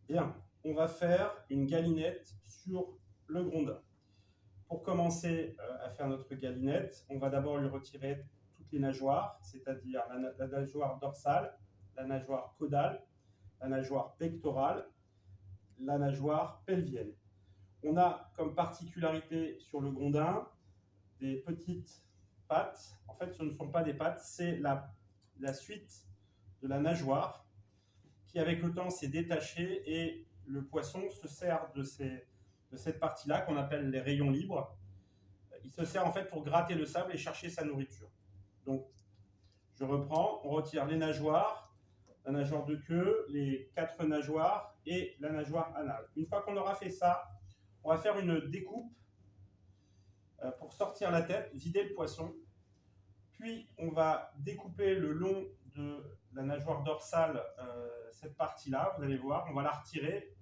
Bien, on va faire une galinette sur le grondin. Pour commencer à faire notre galinette, on va d'abord lui retirer toutes les nageoires, c'est-à-dire la nageoire dorsale, la nageoire caudale, la nageoire pectorale, la nageoire pelvienne. On a comme particularité sur le grondin des petites pattes. En fait, ce ne sont pas des pattes, c'est la suite de la nageoire qui, avec le temps, s'est détachée et le poisson se sert de cette partie-là qu'on appelle les rayons libres. Il se sert en fait pour gratter le sable et chercher sa nourriture. Donc, je reprends, on retire les nageoires, la nageoire de queue, les 4 nageoires et la nageoire anale. Une fois qu'on aura fait ça, on va faire une découpe pour sortir la tête, vider le poisson. Puis, on va découper le long de la nageoire dorsale cette partie-là, vous allez voir, on va la retirer.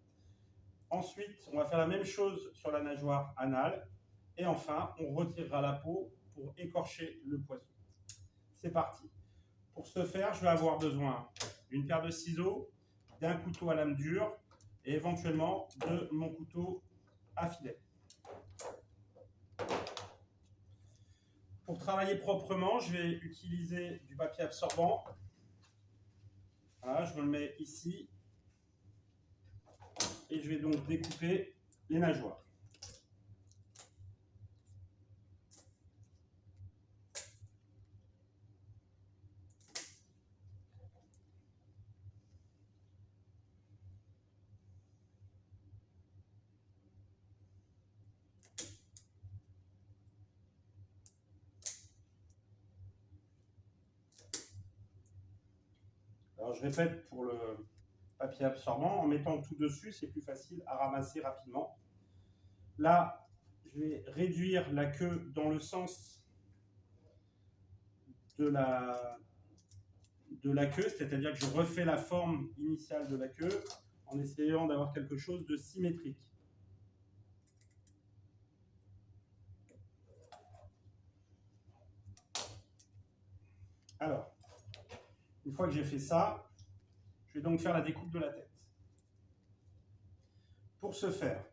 Ensuite, on va faire la même chose sur la nageoire anale. Et enfin, on retirera la peau pour écorcher le poisson. C'est parti. Pour ce faire, je vais avoir besoin d'une paire de ciseaux, d'un couteau à lame dure et éventuellement de mon couteau à filet. Pour travailler proprement, je vais utiliser du papier absorbant. Voilà, je me le mets ici. Et je vais donc découper les nageoires. Alors je répète pour le papier absorbant, en mettant tout dessus, c'est plus facile à ramasser rapidement. Là, je vais réduire la queue dans le sens de la queue, c'est-à-dire que je refais la forme initiale de la queue en essayant d'avoir quelque chose de symétrique. Alors, une fois que j'ai fait ça, je vais donc faire la découpe de la tête. Pour ce faire,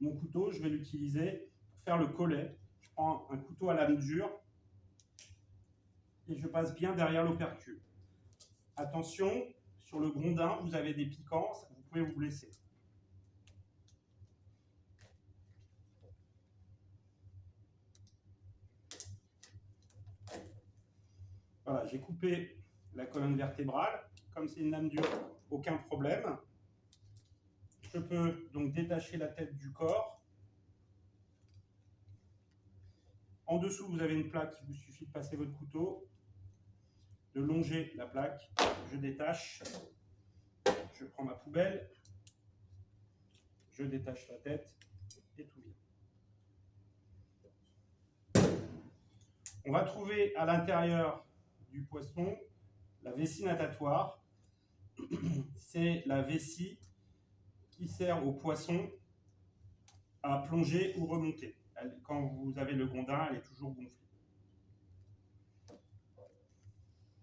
mon couteau, je vais l'utiliser pour faire le collet. Je prends un couteau à lame dure et je passe bien derrière l'opercule. Attention, sur le grondin, vous avez des piquants, vous pouvez vous blesser. Voilà, j'ai coupé la colonne vertébrale. Comme c'est une lame dure, aucun problème. Je peux donc détacher la tête du corps. En dessous, vous avez une plaque, il vous suffit de passer votre couteau, de longer la plaque. Je détache, je prends ma poubelle, je détache la tête et tout vient. On va trouver à l'intérieur du poisson la vessie natatoire. C'est la vessie qui sert au poisson à plonger ou remonter. Quand vous avez le grondin, elle est toujours gonflée.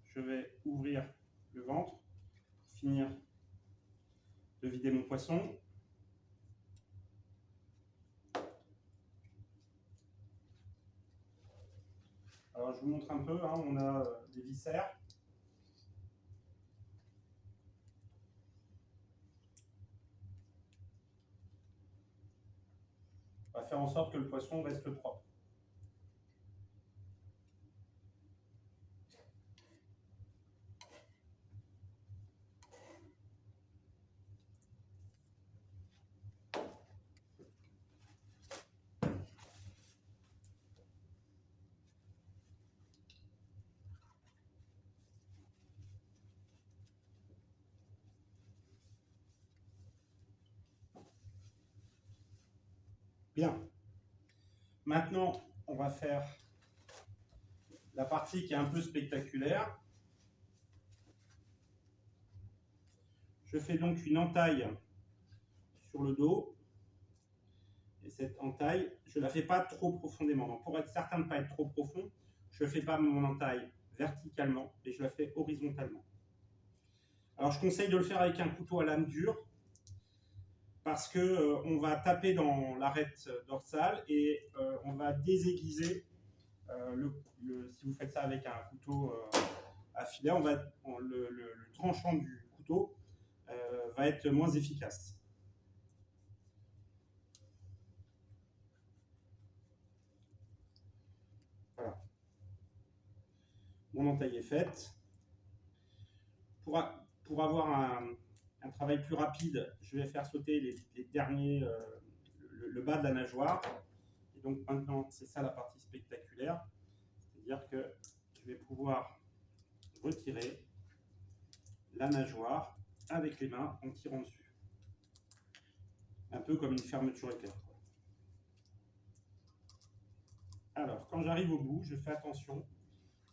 Je vais ouvrir le ventre pour finir de vider mon poisson. Alors je vous montre un peu, on a des viscères. On va faire en sorte que le poisson reste propre. Bien. Maintenant, on va faire la partie qui est un peu spectaculaire. Je fais donc une entaille sur le dos. Et cette entaille, je ne la fais pas trop profondément. Donc pour être certain de ne pas être trop profond, je ne fais pas mon entaille verticalement, et je la fais horizontalement. Alors je conseille de le faire avec un couteau à lame dure. parce que on va taper dans l'arête dorsale et on va désaiguiser si vous faites ça avec un couteau à filet, le tranchant du couteau va être moins efficace. Voilà. Mon entaille est faite. Pour avoir un travail plus rapide, je vais faire sauter les derniers, le bas de la nageoire. Et donc maintenant, c'est ça la partie spectaculaire. C'est-à-dire que je vais pouvoir retirer la nageoire avec les mains en tirant dessus. Un peu comme une fermeture éclair. Alors, quand j'arrive au bout, je fais attention.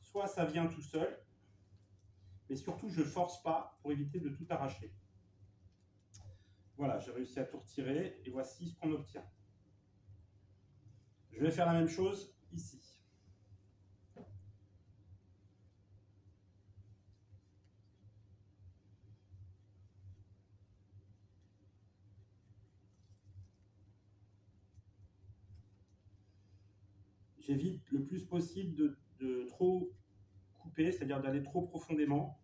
Soit ça vient tout seul, mais surtout je ne force pas pour éviter de tout arracher. Voilà, j'ai réussi à tout retirer et voici ce qu'on obtient. Je vais faire la même chose ici. J'évite le plus possible de trop couper, c'est-à-dire d'aller trop profondément.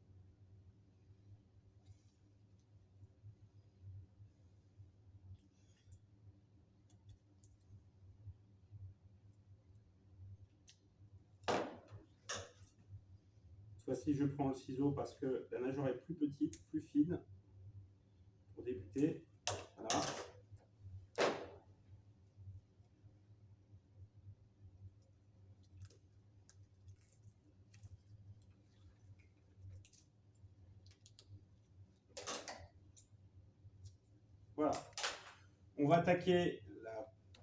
Cette fois-ci, je prends le ciseau parce que la nageoire est plus petite, plus fine, pour débuter. Voilà. Voilà. On va attaquer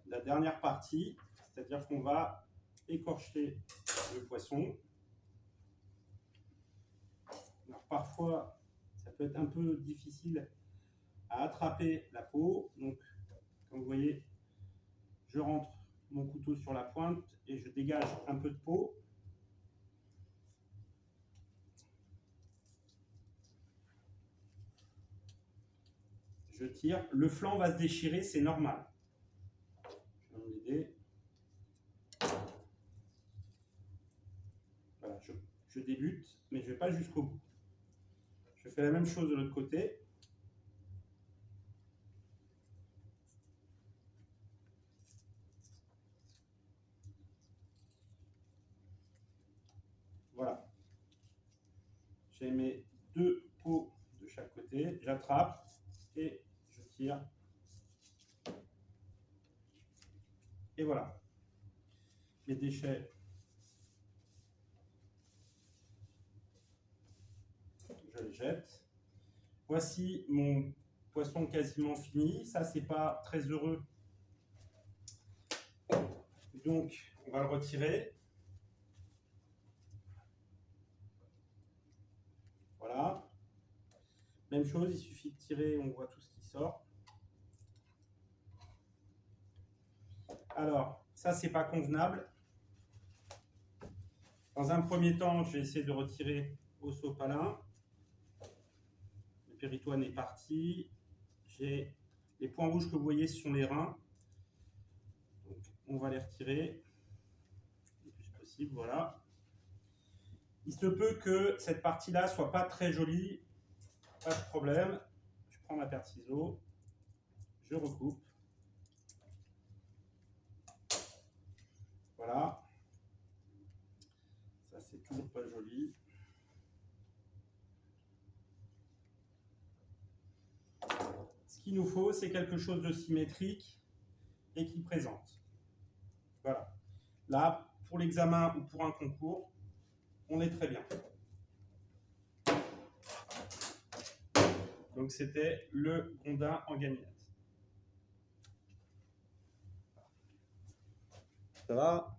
la dernière partie, c'est-à-dire qu'on va écorcher le poisson. Alors, parfois, ça peut être un peu difficile à attraper la peau. Donc, comme vous voyez, je rentre mon couteau sur la pointe et je dégage un peu de peau. Je tire. Le flanc va se déchirer, c'est normal. Je vais m'aider. Voilà, je débute, mais je ne vais pas jusqu'au bout. Je fais la même chose de l'autre côté. Voilà. J'ai mes deux peaux de chaque côté. J'attrape et je tire. Et voilà. Mes déchets, je les jette. Voici mon poisson quasiment fini. Ça, c'est pas très heureux. Donc, on va le retirer. Voilà. Même chose, il suffit de tirer, on voit tout ce qui sort. Alors, ça, c'est pas convenable. Dans un premier temps, je vais essayer de retirer au sopalin. Le péritoine est parti. J'ai les points rouges que vous voyez, ce sont les reins. Donc, on va les retirer le plus possible. Voilà. Il se peut que cette partie-là soit pas très jolie. Pas de problème. Je prends ma paire de ciseaux. Je recoupe. Voilà. Ça, c'est toujours pas joli. Ce qu'il nous faut, c'est quelque chose de symétrique et qui présente. Voilà. Là, pour l'examen ou pour un concours, on est très bien. Donc, c'était le Gondin en galinette. Ça va ?